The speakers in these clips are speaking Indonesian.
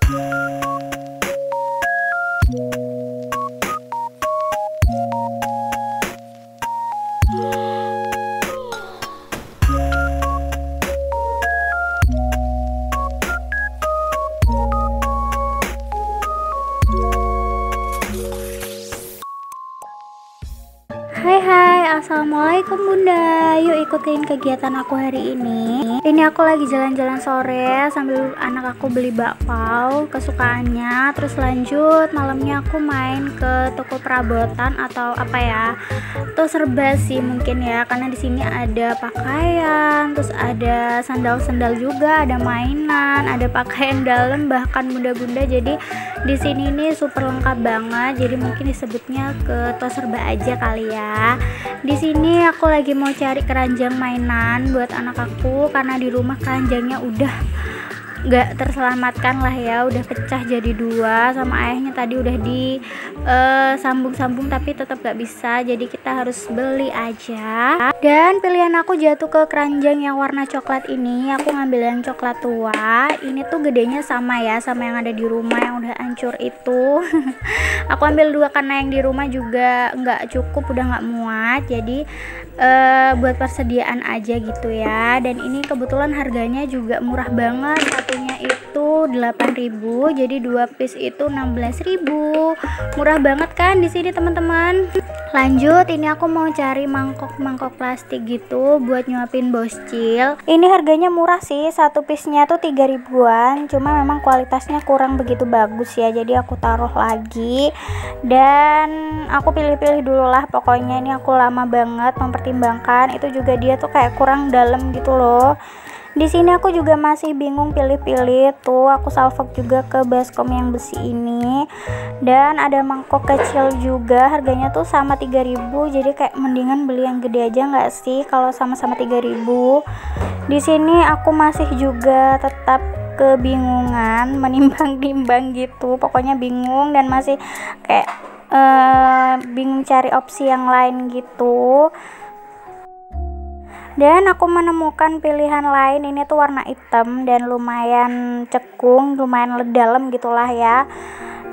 Hai hai, assalamualaikum bunda. Yuk ikutin kegiatan aku hari ini. Ini aku lagi jalan-jalan sore sambil anak aku beli bakpao kesukaannya. Terus lanjut malamnya aku main ke toko perabotan atau apa ya, tuh serba sih mungkin ya, karena di sini ada pakaian, terus ada sandal-sandal juga, ada mainan, ada pakaian dalam, bahkan bunda-bunda. Jadi di sini nih super lengkap banget. Jadi mungkin disebutnya ke tos serba aja kali ya. Di sini aku lagi mau cari keranjang mainan buat anak aku karena di rumah keranjangnya udah nggak terselamatkan lah ya, udah pecah jadi dua sama ayahnya. Tadi udah di sambung-sambung tapi tetap gak bisa, jadi kita harus beli aja. Dan pilihan aku jatuh ke keranjang yang warna coklat ini. Aku ngambil yang coklat tua. Ini tuh gedenya sama ya, sama yang ada di rumah yang udah hancur itu. Aku ambil dua karena yang di rumah juga nggak cukup, udah nggak muat, jadi buat persediaan aja gitu ya. Dan ini kebetulan harganya juga murah banget, satunya itu 8.000, jadi 2 piece itu 16.000. Murah banget kan di sini teman-teman. Lanjut, ini aku mau cari mangkok plastik gitu buat nyuapin bocil. Ini harganya murah sih, satu piece-nya tuh 3 ribuan, cuma memang kualitasnya kurang begitu bagus ya, jadi aku taruh lagi. Dan aku pilih-pilih dulu lah, pokoknya ini aku lama banget mempertimbangkan. Itu juga dia tuh kayak kurang dalam gitu loh. Di sini aku juga masih bingung pilih-pilih. Tuh aku salvok juga ke baskom yang besi ini. Dan ada mangkok kecil juga, harganya tuh sama 3.000. Jadi kayak mendingan beli yang gede aja nggak sih kalau sama-sama 3.000. Di sini aku masih juga tetap kebingungan, menimbang-nimbang gitu. Pokoknya bingung dan masih kayak bingung cari opsi yang lain gitu. Dan aku menemukan pilihan lain, ini tuh warna hitam dan lumayan cekung, lumayan dalam gitulah ya.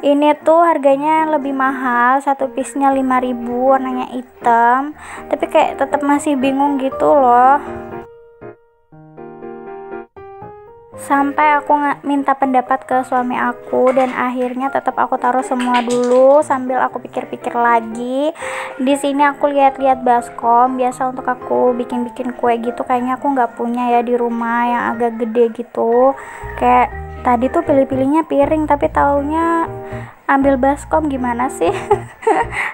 Ini tuh harganya lebih mahal, satu piece-nya 5.000, warnanya hitam. Tapi kayak tetap masih bingung gitu loh. Sampai aku minta pendapat ke suami aku dan akhirnya tetap aku taruh semua dulu sambil aku pikir-pikir lagi. Di sini aku lihat-lihat baskom, biasa untuk aku bikin-bikin kue gitu kayaknya aku nggak punya ya di rumah yang agak gede gitu. Kayak tadi tuh pilih-pilihnya piring tapi taunya ambil baskom, gimana sih?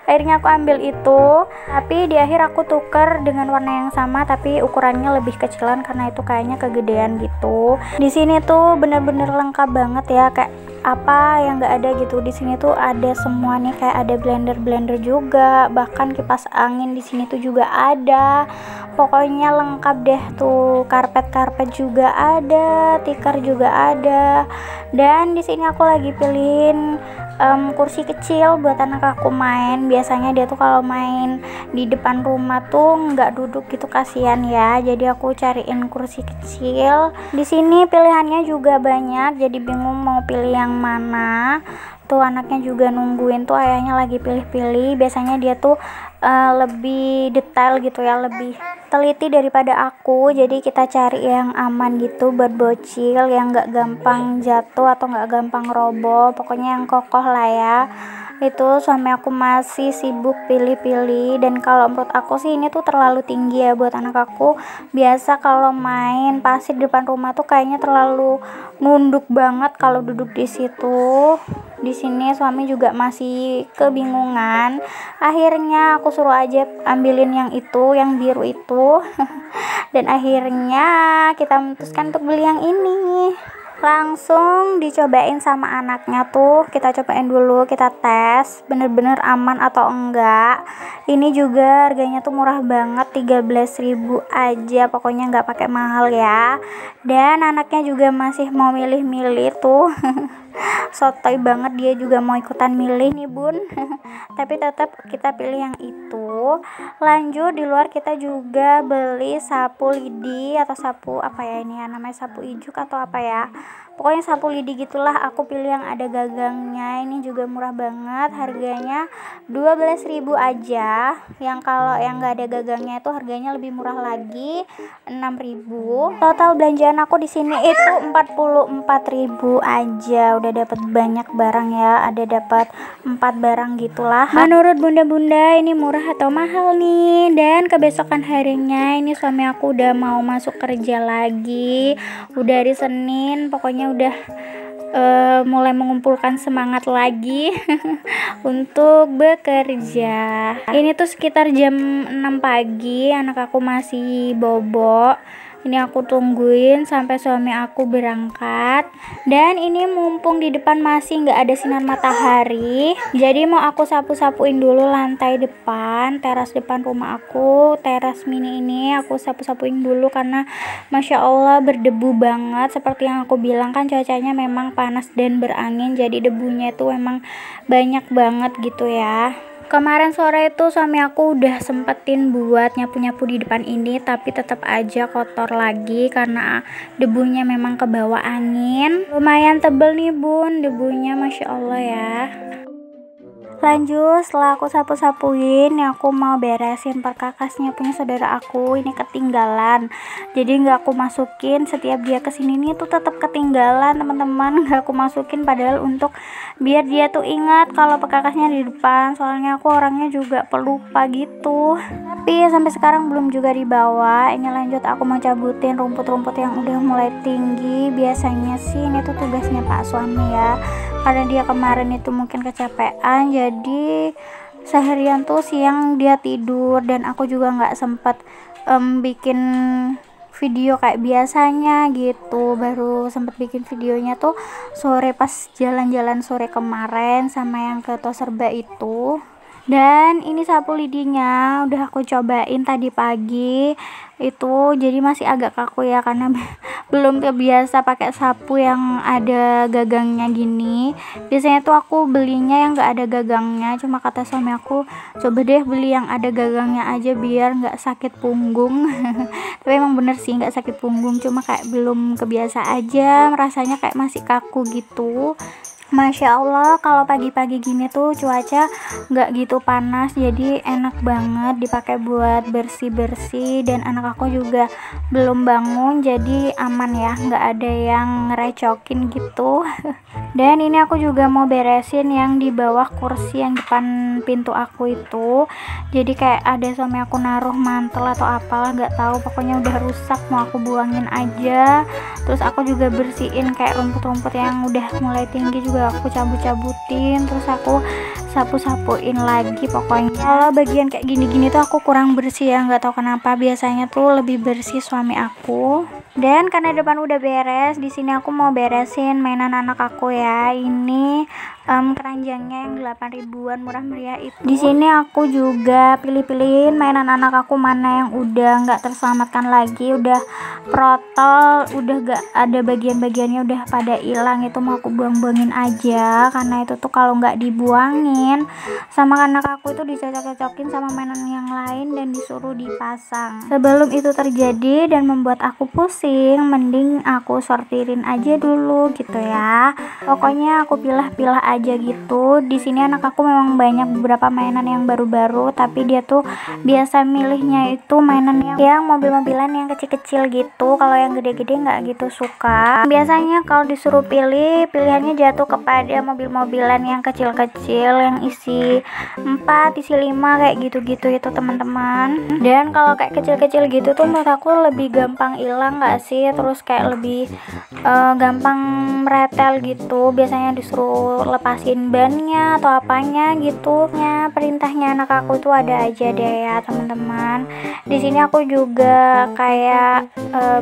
Akhirnya aku ambil itu, tapi di akhir aku tuker dengan warna yang sama tapi ukurannya lebih kecilan karena itu kayaknya kegedean gitu. Di sini tuh bener-bener lengkap banget ya, kayak apa yang nggak ada gitu. Di sini tuh ada semua nih, kayak ada blender juga, bahkan kipas angin di sini tuh juga ada. Pokoknya lengkap deh tuh, karpet juga ada, tikar juga ada. Dan di sini aku lagi pilihin kursi kecil buat anak aku main. Biasanya dia tuh kalau main di depan rumah tuh nggak duduk gitu, kasihan ya. Jadi aku cariin kursi kecil. Di sini pilihannya juga banyak, jadi bingung mau pilih yang mana. Tuh anaknya juga nungguin tuh, ayahnya lagi pilih-pilih. Biasanya dia tuh lebih detail gitu ya, lebih teliti daripada aku. Jadi kita cari yang aman gitu buat bocil, yang nggak gampang jatuh atau nggak gampang roboh, pokoknya yang kokoh lah ya. Itu suami aku masih sibuk pilih-pilih, dan kalau menurut aku sih ini tuh terlalu tinggi ya buat anak aku. Biasa kalau main pasir di depan rumah tuh kayaknya terlalu nunduk banget kalau duduk di situ. Di sini suami juga masih kebingungan. Akhirnya aku suruh aja ambilin yang itu, yang biru itu. Dan akhirnya kita memutuskan untuk beli yang ini. Langsung dicobain sama anaknya tuh, kita cobain dulu, kita tes bener-bener aman atau enggak. Ini juga harganya tuh murah banget, 13.000 aja, pokoknya nggak pakai mahal ya. Dan anaknya juga masih mau milih-milih tuh. Sotoy banget, dia juga mau ikutan milih nih bun. Tapi tetap kita pilih yang itu. Lanjut di luar kita juga beli sapu lidi atau sapu apa ya ini ya, namanya sapu ijuk atau apa ya, Pokoknya sapu lidi gitulah, aku pilih yang ada gagangnya. Ini juga murah banget, harganya 12.000 aja. Yang kalau yang nggak ada gagangnya itu harganya lebih murah lagi, 6.000. Total belanjaan aku di sini itu 44.000 aja. Udah dapat banyak barang ya, ada dapat 4 barang gitulah. Menurut bunda-bunda ini murah atau mahal nih? Dan kebesokan harinya ini suami aku udah mau masuk kerja lagi, udah hari Senin, pokoknya udah mulai mengumpulkan semangat lagi untuk bekerja. Ini tuh sekitar jam 6 pagi, anak aku masih bobo. Ini aku tungguin sampai suami aku berangkat. Dan ini mumpung di depan masih nggak ada sinar matahari, jadi mau aku sapu-sapuin dulu lantai depan, teras depan rumah aku, teras mini ini aku sapu-sapuin dulu karena Masya Allah berdebu banget. Seperti yang aku bilang kan cuacanya memang panas dan berangin, jadi debunya itu memang banyak banget gitu ya. Kemarin sore itu suami aku udah sempetin buat nyapu-nyapu di depan ini, tapi tetap aja kotor lagi karena debunya memang kebawa angin. Lumayan tebel nih bun debunya, Masya Allah ya. Lanjut, setelah aku sapu-sapuin, aku mau beresin perkakasnya punya saudara aku. Ini ketinggalan, jadi nggak aku masukin. Setiap dia kesini nih tuh tetap ketinggalan teman-teman, nggak aku masukin, padahal untuk biar dia tuh ingat kalau perkakasnya di depan. Soalnya aku orangnya juga pelupa gitu, tapi sampai sekarang belum juga dibawa. Ini lanjut, aku mau cabutin rumput-rumput yang udah mulai tinggi. Biasanya sih ini tuh tugasnya Pak suami ya, karena dia kemarin itu mungkin kecapean, jadi seharian tuh siang dia tidur dan aku juga nggak sempet bikin video kayak biasanya gitu. Baru sempet bikin videonya tuh sore pas jalan-jalan sore kemarin sama yang ke Toserba itu. Dan ini sapu lidinya udah aku cobain tadi pagi itu, jadi masih agak kaku ya karena belum terbiasa pakai sapu yang ada gagangnya gini. Biasanya tuh aku belinya yang gak ada gagangnya, cuma kata suami aku coba deh beli yang ada gagangnya aja biar nggak sakit punggung. Tapi emang bener sih nggak sakit punggung, cuma kayak belum kebiasa aja, rasanya kayak masih kaku gitu. Masya Allah, kalau pagi-pagi gini tuh cuaca nggak gitu panas, jadi enak banget dipakai buat bersih-bersih. Dan anak aku juga belum bangun, jadi aman ya, nggak ada yang ngerecokin gitu. Dan ini aku juga mau beresin yang di bawah kursi yang depan pintu aku itu. Jadi kayak ada suami aku naruh mantel atau apalah nggak tahu, pokoknya udah rusak, mau aku buangin aja. Terus aku juga bersihin kayak rumput-rumput yang udah mulai tinggi juga aku cabut-cabutin, terus aku sapu-sapuin lagi. Pokoknya kalau bagian kayak gini-gini tuh aku kurang bersih ya, nggak tahu kenapa. Biasanya tuh lebih bersih suami aku. Dan karena depan udah beres, di sini aku mau beresin mainan anak aku ya. Ini keranjangnya yang 8 ribuan murah meriah itu. Di sini aku juga pilih-pilihin mainan anak aku mana yang udah nggak terselamatkan lagi, udah protol, udah gak ada bagian-bagiannya, udah pada hilang. Itu mau aku buang-buangin aja karena itu tuh kalau nggak dibuangin sama anak aku itu dicocok-cocokin sama mainan yang lain dan disuruh dipasang. Sebelum itu terjadi dan membuat aku pusing, mending aku sortirin aja dulu gitu ya. Pokoknya aku pilah-pilah aja gitu. Di sini anak aku memang banyak beberapa mainan yang baru-baru, tapi dia tuh biasa milihnya itu mainan yang mobil-mobilan yang kecil-kecil gitu. Kalau yang gede-gede nggak gitu suka. Biasanya kalau disuruh pilih, pilihannya jatuh kepada mobil-mobilan yang kecil-kecil, yang isi 4, isi 5 kayak gitu-gitu itu teman-teman. Dan kalau kayak kecil-kecil gitu tuh menurut aku lebih gampang hilang nggak sih, terus kayak lebih gampang meretel gitu. Biasanya disuruh lepasin bannya atau apanya gitu. Ya, perintahnya anak aku tuh ada aja deh ya teman-teman. Di sini aku juga kayak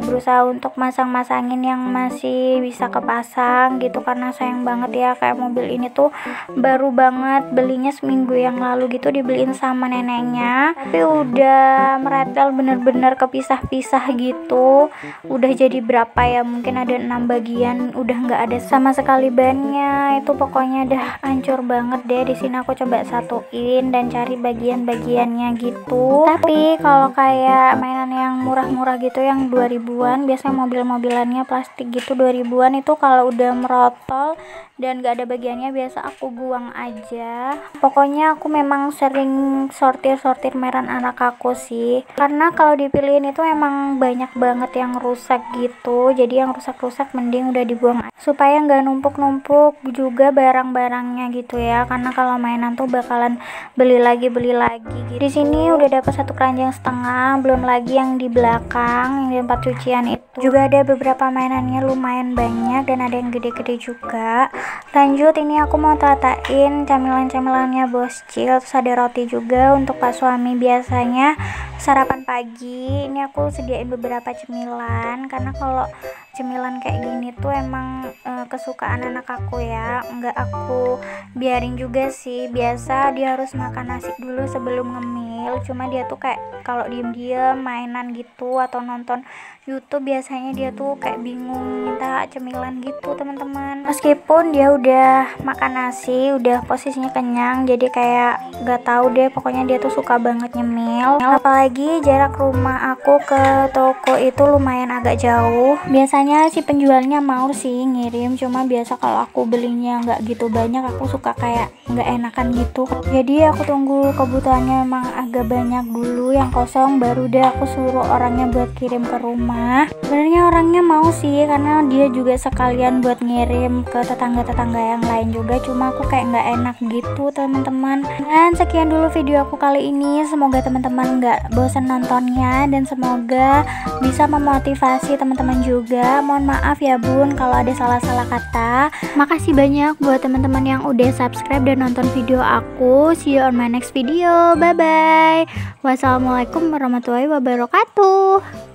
berusaha untuk masang-masangin yang masih bisa kepasang gitu, karena sayang banget ya, kayak mobil ini tuh baru banget belinya seminggu yang lalu gitu, dibeliin sama neneknya, tapi udah meretel bener-bener kepisah-pisah gitu. Udah jadi berapa ya, mungkin ada 6 bagian, udah nggak ada sama sekali bannya. Itu pokoknya udah hancur banget deh. Di sini aku coba satuin dan cari bagian-bagiannya gitu. Tapi kalau kayak mainan cemilan yang murah-murah gitu, yang 2000-an. Biasanya mobil-mobilannya plastik gitu 2000-an, itu kalau udah merotol dan gak ada bagiannya biasa aku buang aja. Pokoknya aku memang sering sortir mainan anak aku sih, karena kalau dipilihin itu emang banyak banget yang rusak gitu. Jadi yang rusak-rusak mending udah dibuang supaya nggak numpuk-numpuk juga barang-barangnya gitu ya, karena kalau mainan tuh bakalan beli lagi gitu. Di sini udah dapat 1,5 keranjang, belum lagi yang di belakang yang di tempat cucian itu juga ada beberapa mainannya lumayan banyak dan ada yang gede-gede juga. Lanjut, ini aku mau tatain camilan-camilannya Boscil, terus ada roti juga untuk pak suami biasanya sarapan pagi. Ini aku sediain beberapa cemilan karena kalau cemilan kayak gini tuh emang kesukaan anak aku ya, nggak aku biarin juga sih. Biasa dia harus makan nasi dulu sebelum ngemil, cuma dia tuh kayak kalau diem-diem mainan gitu atau nonton YouTube biasanya dia tuh kayak bingung minta cemilan gitu teman-teman. Meskipun dia udah makan nasi, udah posisinya kenyang, jadi kayak gak tahu deh, pokoknya dia tuh suka banget nyemil. Apalagi jarak rumah aku ke toko itu lumayan agak jauh. Biasanya si penjualnya mau sih ngirim, cuma biasa kalau aku belinya nggak gitu banyak, aku suka kayak nggak enakan gitu. Jadi aku tunggu kebutuhannya emang agak banyak dulu yang kosong, baru deh aku suruh orangnya buat kirim ke rumah. Sebenarnya orangnya mau sih, karena dia juga sekalian buat ngirim ke tetangga-tetangga yang lain juga, cuma aku kayak nggak enak gitu teman-teman. Dan sekian dulu video aku kali ini, semoga teman-teman nggak bosan nontonnya dan semoga bisa memotivasi teman-teman juga. Mohon maaf ya bun kalau ada salah-salah kata. Makasih banyak buat teman-teman yang udah subscribe dan nonton video aku. See you on my next video. Bye bye. Wassalamualaikum warahmatullahi wabarakatuh.